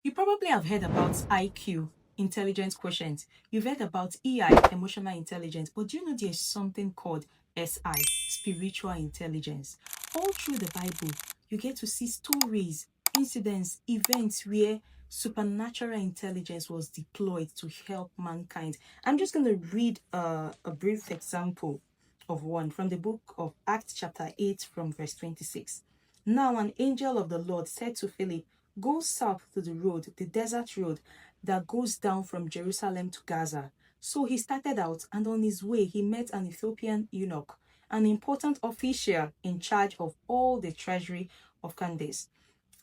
You probably have heard about IQ, intelligence quotient. You've heard about EI, emotional intelligence. But do you know there's something called SI, spiritual intelligence? All through the Bible, you get to see stories, incidents, events where supernatural intelligence was deployed to help mankind. I'm just going to read a brief example of one from the book of Acts, chapter 8, from verse 26. Now, an angel of the Lord said to Philip, "Go south to the road, the desert road that goes down from Jerusalem to Gaza." So he started out, and on his way, he met an Ethiopian eunuch, an important official in charge of all the treasury of Candace,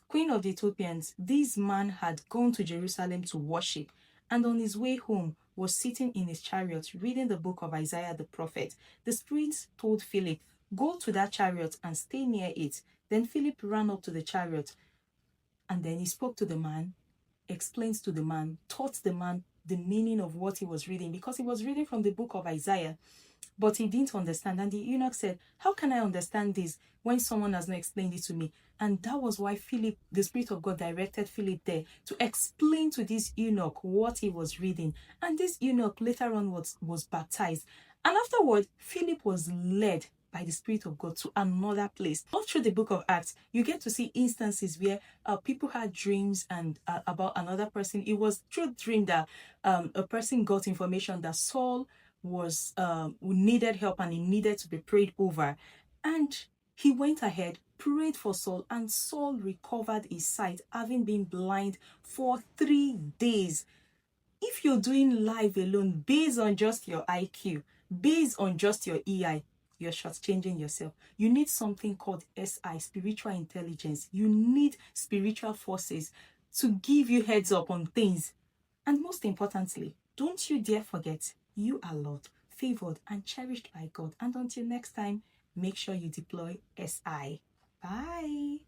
Queen of the Ethiopians. This man had gone to Jerusalem to worship, and on his way home was sitting in his chariot reading the book of Isaiah the prophet. The Spirit told Philip, "Go to that chariot and stay near it." Then Philip ran up to the chariot, and then he spoke to the man, explains to the man, taught the man the meaning of what he was reading, because he was reading from the book of Isaiah, but he didn't understand. And the eunuch said, "How can I understand this when someone has not explained it to me?" And that was why Philip, the Spirit of God, directed Philip there to explain to this eunuch what he was reading. And this eunuch later on was baptized. And afterward, Philip was led by the Spirit of God to another place. All through the book of Acts, you get to see instances where people had dreams and about another person. It was through dream that a person got information that Saul was needed help and he needed to be prayed over, and he went ahead, prayed for Saul, and Saul recovered his sight, having been blind for 3 days. If you're doing life alone based on just your IQ, based on just your EI, you're shortchanging yourself. You need something called SI, spiritual intelligence. You need spiritual forces to give you heads up on things. And most importantly, don't you dare forget, you are loved, favored, and cherished by God. And until next time, make sure you deploy SI. Bye.